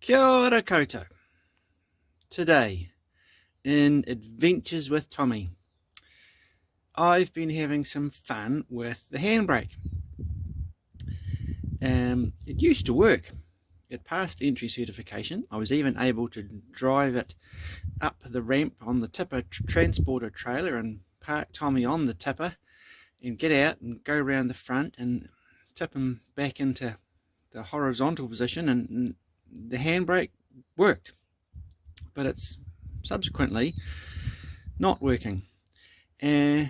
Kia ora koutou. Today, in Adventures with Tommy, I've been having some fun with the handbrake. It used to work. It passed entry certification. I was even able to drive it up the ramp on the tipper transporter trailer and park Tommy on the tipper and get out and go around the front and tip him back into the horizontal position, and the handbrake worked. But it's subsequently not working. I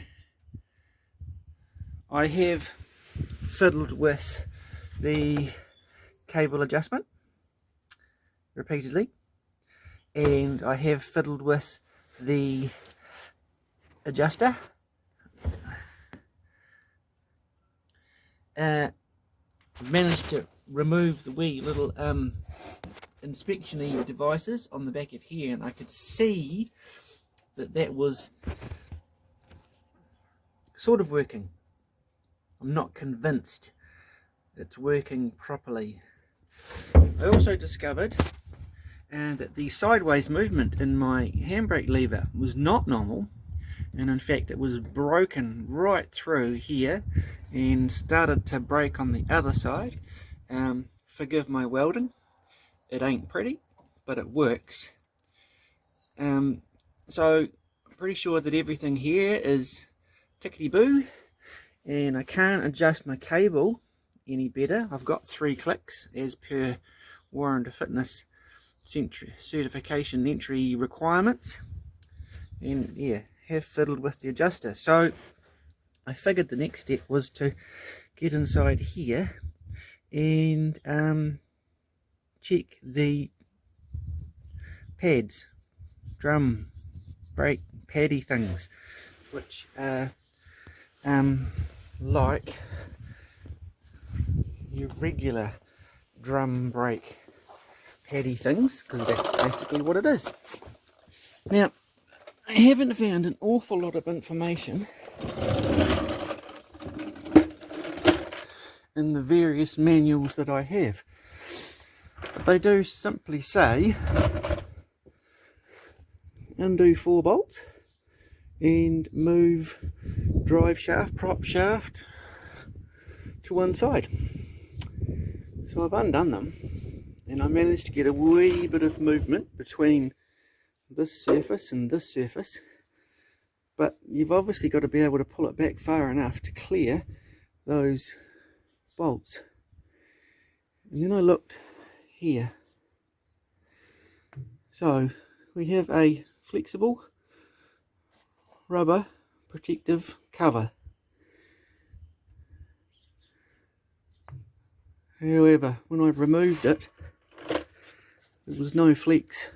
have fiddled with the cable adjustment repeatedly, and I have fiddled with the adjuster. I've managed to remove the wee little inspection-y devices on the back of here, and I could see that was sort of working. I'm not convinced it's working properly. I also discovered that the sideways movement in my handbrake lever was not normal, and in fact it was broken right through here and started to break on the other side. Forgive my welding, it ain't pretty, but it works. So I'm pretty sure that everything here is tickety-boo, and I can't adjust my cable any better. I've got 3 clicks as per warrant fitness certification entry requirements, and yeah, have fiddled with the adjuster. So I figured the next step was to get inside here and check the pads, drum brake paddy things, which are like your regular drum brake paddy things, because that's basically what it is. Now, I haven't found an awful lot of information in the various manuals that I have. They do simply say undo 4 bolts and move drive shaft, prop shaft to one side. So I've undone them, and I managed to get a wee bit of movement between this surface and this surface, but you've obviously got to be able to pull it back far enough to clear those bolts. And then I looked here. So we have a flexible rubber protective cover. However, when I removed it, there was no flex.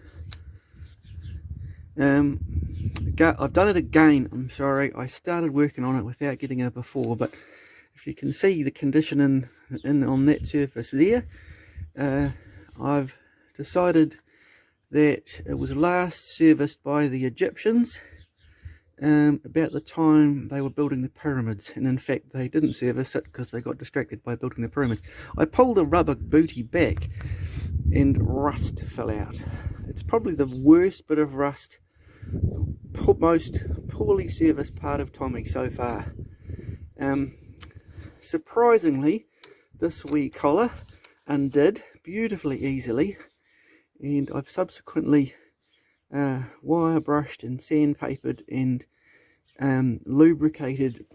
I've done it again, I'm sorry. I started working on it without getting it before, but if you can see the condition on that surface there, I've decided that it was last serviced by the Egyptians about the time they were building the pyramids, and in fact they didn't service it because they got distracted by building the pyramids. I pulled the rubber booty back and rust fell out. It's probably the worst bit of rust, the most poorly serviced part of Tommy so far. Surprisingly, this wee collar undid beautifully easily, and I've subsequently wire brushed and sandpapered and lubricated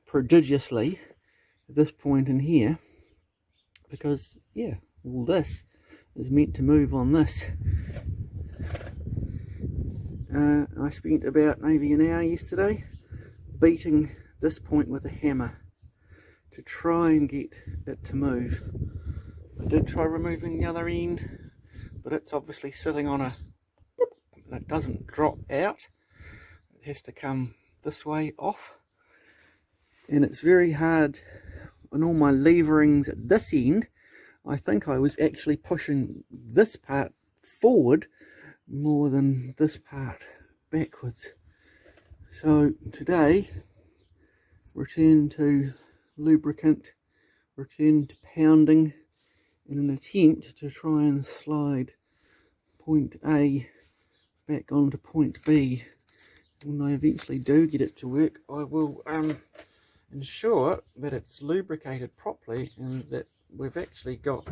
prodigiously at this point in here, because yeah, all this is meant to move on this. I spent about maybe an hour yesterday beating this point with a hammer to try and get it to move. I did try removing the other end, but it's obviously sitting on it doesn't drop out. It has to come this way off, and it's very hard on all my leverings at this end. I think I was actually pushing this part forward more than this part backwards. So today, return to lubricant, return to pounding in an attempt to try and slide point A back onto point B. When I eventually do get it to work, I will ensure that it's lubricated properly and that we've actually got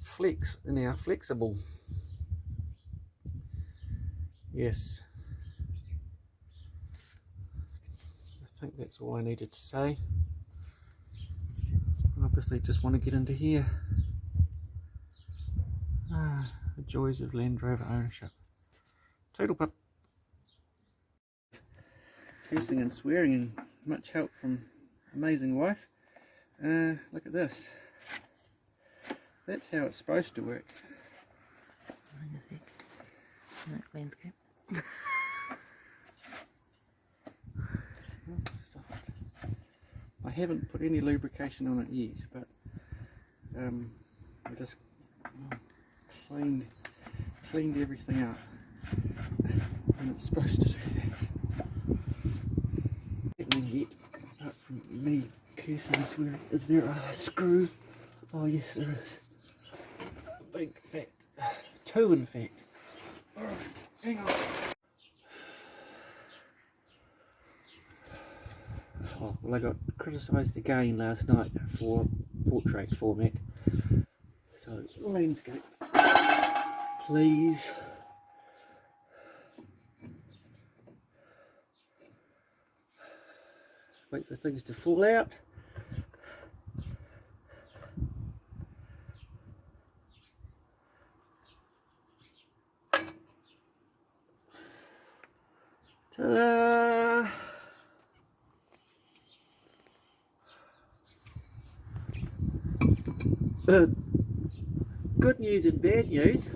flex in our flexible. Yes, I think that's all I needed to say. Obviously just want to get into here. The joys of Land Rover ownership. Total pup. Cursing and swearing and much help from amazing wife. Look at this. That's how it's supposed to work. Landscape. I haven't put any lubrication on it yet, but I just cleaned everything up, and it's supposed to do that. Happening yet, apart from me cursing and swearing. Is there a screw? Oh yes, there is. A big fat, two in fact. Alright, hang on. Oh, well, I got criticised again last night for portrait format. So, landscape, please. Wait for things to fall out. Ta-da! Good news and bad news.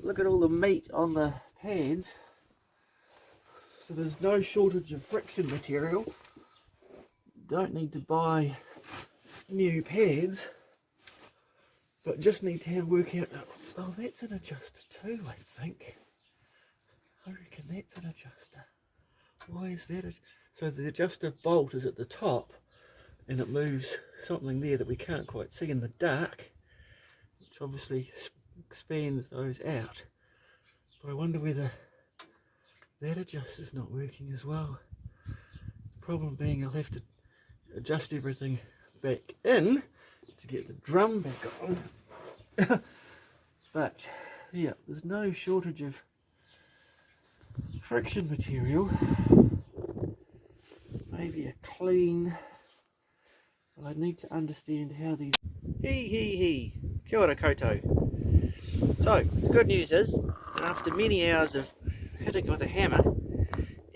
Look at all the meat on the pads. So there's no shortage of friction material. Don't need to buy new pads, but just need to work out. Oh, that's an adjuster too, I think. I reckon that's an adjuster. Why is that? So the adjuster bolt is at the top, and it moves something there that we can't quite see in the dark, which obviously expands those out. But I wonder whether that adjuster's not working as well. The problem being I'll have to adjust everything back in to get the drum back on. But yeah, there's no shortage of friction material. Maybe a clean. Well, I need to understand how these. Kia ora koutou. So the good news is, after many hours of hitting it with a hammer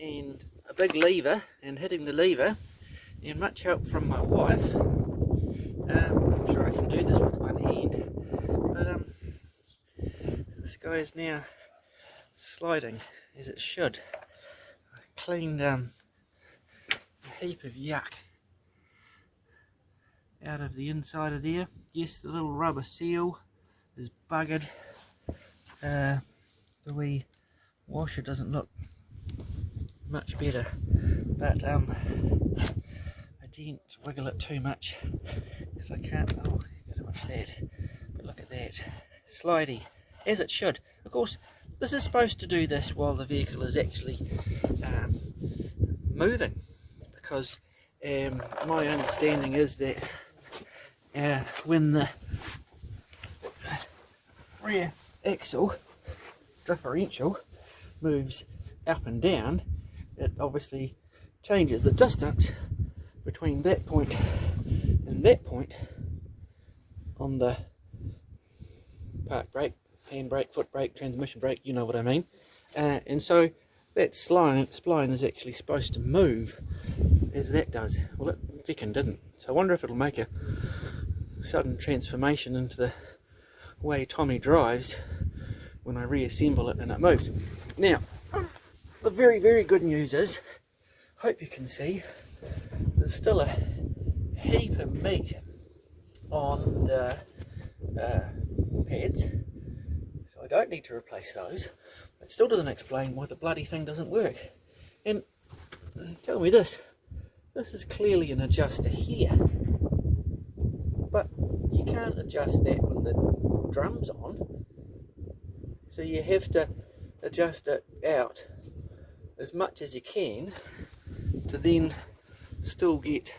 and a big lever and hitting the lever and much help from my wife, I'm sure I can do this with one hand, but this guy is now sliding as it should. I cleaned a heap of yuck out of the inside of there. Yes, the little rubber seal is buggered. The wee washer doesn't look much better, but I didn't wiggle it too much because I can't. Oh, you gotta watch that. But look at that, slidey as it should. Of course, this is supposed to do this while the vehicle is actually moving, because my understanding is that when the rear axle differential moves up and down, it obviously changes the distance between that point and that point on the park brake, handbrake, foot brake, transmission brake, you know what I mean. And so that spline is actually supposed to move as that does. Well, it feckin' didn't. So I wonder if it'll make a sudden transformation into the way Tommy drives when I reassemble it and it moves. Now, the very, very good news is, hope you can see, there's still a heap of meat on the pads, so I don't need to replace those. It still doesn't explain why the bloody thing doesn't work. And tell me this is clearly an adjuster here, but you you can't adjust that when the drum's on, so you have to adjust it out as much as you can to then still get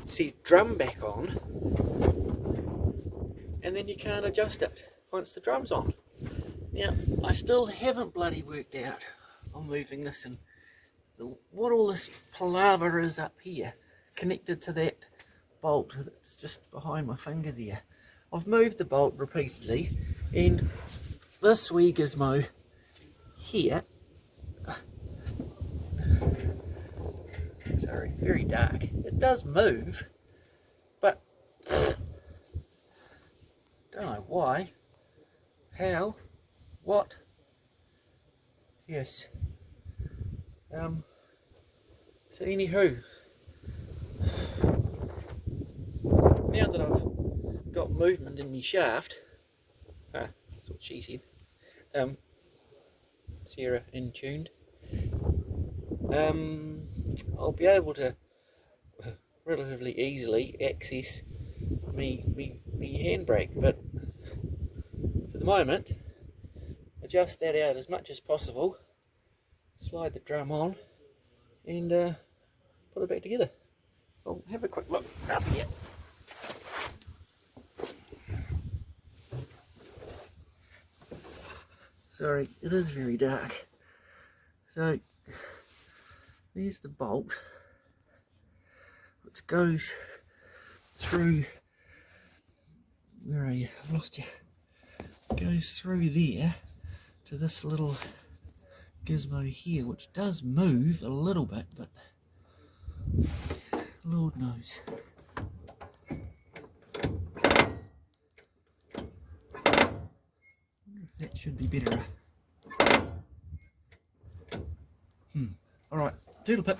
said drum back on, and then you can't adjust it once the drum's on. Now, I still haven't bloody worked out on moving this, and what all this palaver is up here connected to that bolt that's just behind my finger there. I've moved the bolt repeatedly, and this wee gizmo here, sorry, very dark, it does move, but don't know why, how, what. Yes. So anywho, now that I've got movement in my shaft, that's what she said, Sarah in tuned, I'll be able to relatively easily access me handbrake, but for the moment, adjust that out as much as possible, slide the drum on, and put it back together. I'll have a quick look up here. Sorry, it is very dark. So there's the bolt which goes through, where are you? I've lost you. Goes through there to this little gizmo here, which does move a little bit, but Lord knows. That should be better. Alright, doodle pip.